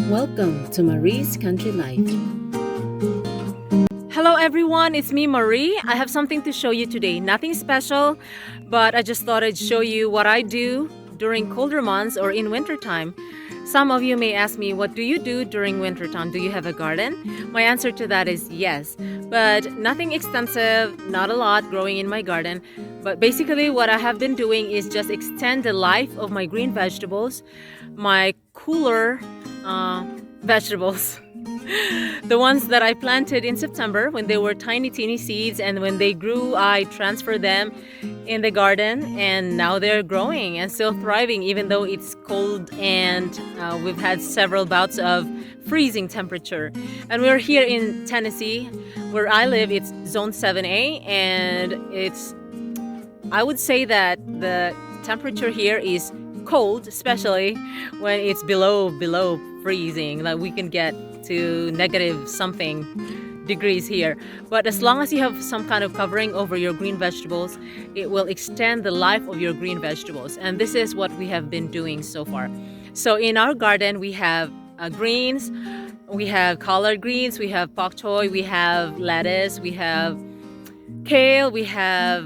Welcome to Marie's Country Life. Hello everyone, it's me Marie. I have something to show you today. Nothing special, but I just thought I'd show you what I do during colder months or in wintertime. Some of you may ask me, what do you do during wintertime? Do you have a garden? My answer to that is yes, but nothing extensive, not a lot growing in my garden. But basically what I have been doing is just extend the life of my green vegetables, my cooler vegetables. The ones that I planted in September when they were tiny teeny seeds, and when they grew I transferred them in the garden, and now they're growing and still thriving even though it's cold, and we've had several bouts of freezing temperature. And we're here in Tennessee where I live. It's zone 7A, and I would say that the temperature here is cold, especially when it's below freezing. Like we can get to negative something degrees here. But as long as you have some kind of covering over your green vegetables, it will extend the life of your green vegetables. And this is what we have been doing so far. So in our garden we have greens, we have collard greens, we have bok choy, we have lettuce, we have kale, we have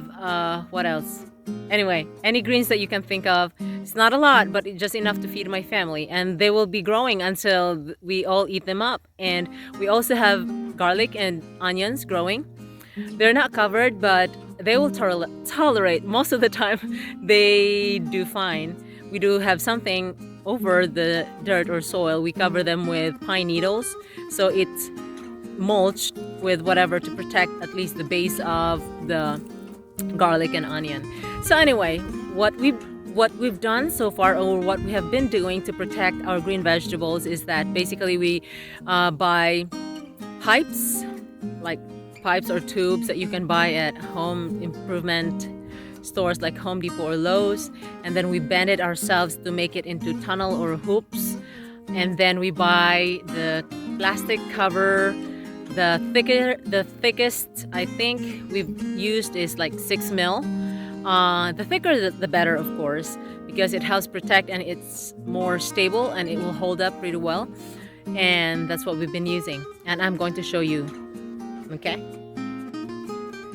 what else? Anyway, any greens that you can think of. It's not a lot, but just enough to feed my family, and they will be growing until we all eat them up. And we also have garlic and onions growing. They're not covered, but they will tolerate. Most of the time they do fine. We do have something over the dirt or soil. We cover them with pine needles, so it's mulched with whatever to protect at least the base of the garlic and onion. So anyway, what we've done so far, or what we have been doing to protect our green vegetables, is that basically we buy pipes, like pipes or tubes that you can buy at home improvement stores like Home Depot or Lowe's, and then we bend it ourselves to make it into tunnel or hoops. And then we buy the plastic cover. The thickest I think we've used is like 6 mil. The thicker the better, of course, because it helps protect and it's more stable and it will hold up pretty well. And that's what we've been using, and I'm going to show you. Okay,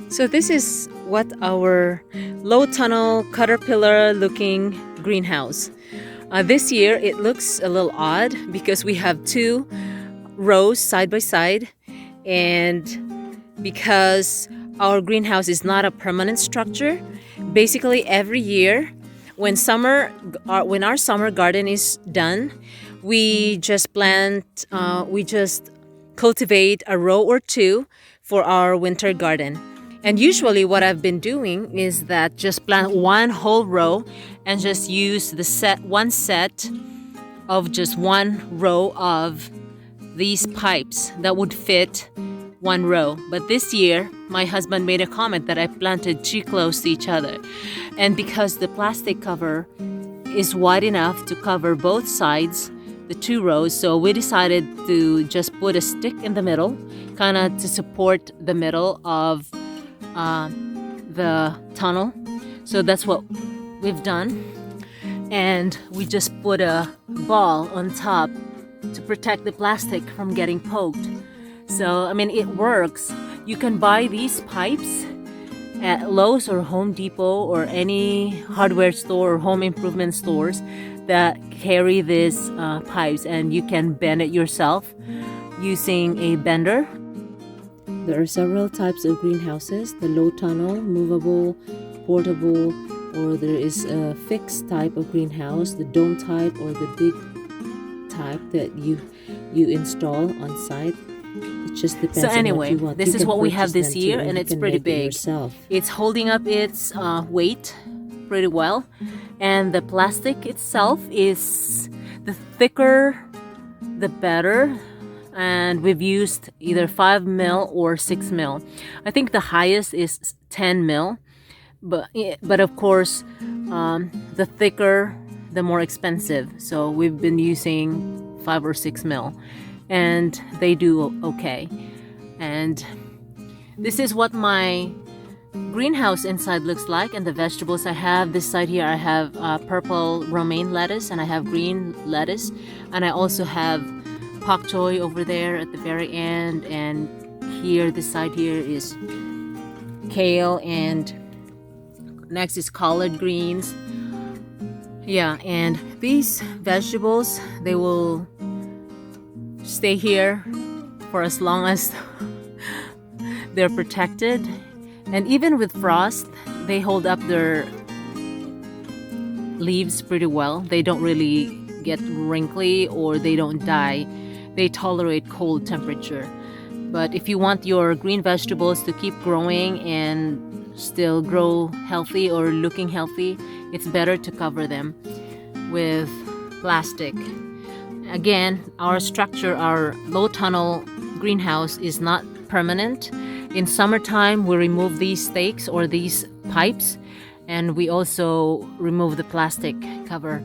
so this is what our low tunnel caterpillar looking greenhouse. This year it looks a little odd because we have 2 rows side by side, and because our greenhouse is not a permanent structure, basically every year when our summer garden is done, we just cultivate a row or 2 for our winter garden. And usually what I've been doing is that just plant one whole row and just use one set of just one row of these pipes that would fit one row. But this year my husband made a comment that I planted too close to each other, and because the plastic cover is wide enough to cover both sides, the 2 rows, so we decided to just put a stick in the middle, kind of to support the middle of the tunnel. So that's what we've done, and we just put a ball on top to protect the plastic from getting poked. So I mean, it works. You can buy these pipes at Lowe's or Home Depot or any hardware store or home improvement stores that carry these pipes, and you can bend it yourself using a bender. There are several types of greenhouses: the low tunnel, movable, portable, or there is a fixed type of greenhouse, the dome type, or the big type that you install on site. It just depends. So anyway, on what you want. this You is can what we have purchase this them year, too, and you it's can pretty make it big. yourself. It's holding up its weight pretty well, and the plastic itself is, the thicker the better, and we've used either 5 mil or 6 mil. I think the highest is 10 mil, but of course the thicker the more expensive, so we've been using 5 or 6 mil, and they do okay. And this is what my greenhouse inside looks like, and the vegetables I have. This side here I have purple romaine lettuce, and I have green lettuce, and I also have pak choy over there at the very end, and here, this side here is kale, and next is collard greens. Yeah, and these vegetables, they will stay here for as long as they're protected. And even with frost, they hold up their leaves pretty well. They don't really get wrinkly or they don't die. They tolerate cold temperature. But if you want your green vegetables to keep growing and still grow healthy or looking healthy, it's better to cover them with plastic. Again, our structure, our low tunnel greenhouse is not permanent. In summertime, we remove these stakes or these pipes, and we also remove the plastic cover.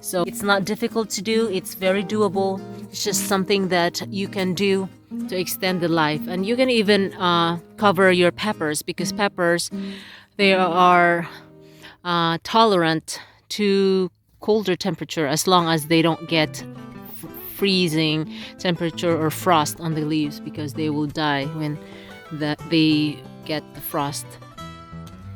So it's not difficult to do, it's very doable. It's just something that you can do to extend the life. And you can even cover your peppers, because peppers, they are tolerant to colder temperature as long as they don't get freezing temperature or frost on the leaves, because they will die when they get the frost.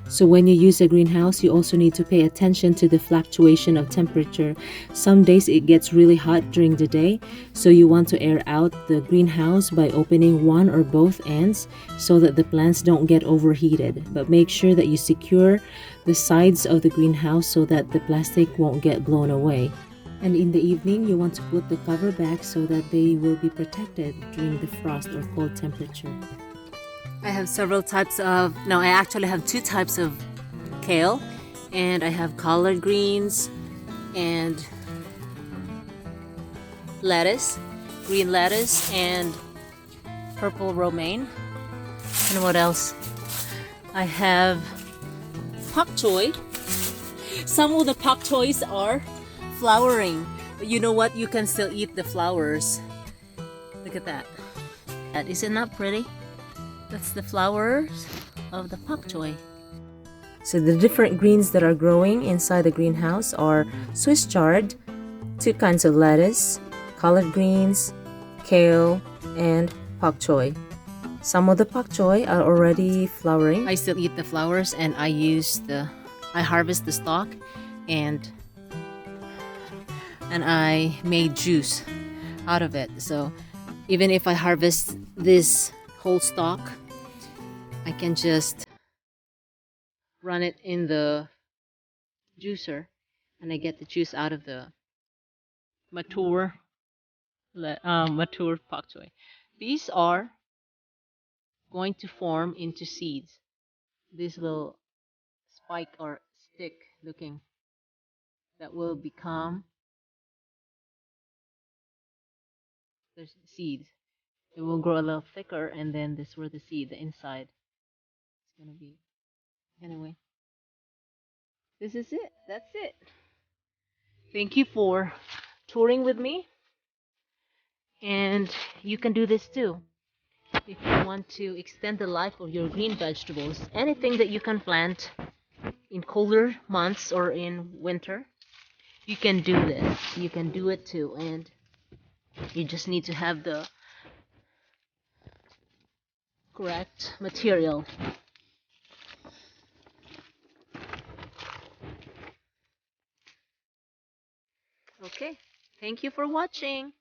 So when you use a greenhouse, you also need to pay attention to the fluctuation of temperature. Some days it gets really hot during the day, so you want to air out the greenhouse by opening one or both ends so that the plants don't get overheated. But make sure that you secure the sides of the greenhouse so that the plastic won't get blown away. And in the evening, you want to put the cover back so that they will be protected during the frost or cold temperature. I have several types of, no, I actually have two types of kale, and I have collard greens and lettuce, green lettuce, and purple romaine. And what else? I have pak choy. Some of the pak choys are flowering, but you know what? You can still eat the flowers. Look at that. Isn't that pretty? That's the flowers of the pak choy. So the different greens that are growing inside the greenhouse are Swiss chard, two kinds of lettuce, collard greens, kale, and pak choy. Some of the pak choy are already flowering. I still eat the flowers, and I harvest the stalk, and I made juice out of it. So even if I harvest this whole stalk, I can just run it in the juicer, and I get the juice out of the mature pak choy. These are going to form into seeds. This little spike or stick looking that will become the seeds. It will grow a little thicker, and then this where the seed, the inside, is gonna be. Anyway, this is it. That's it. Thank you for touring with me, and you can do this too. If you want to extend the life of your green vegetables, anything that you can plant in colder months or in winter, you can do this. You can do it too, and you just need to have the correct material. Okay, thank you for watching.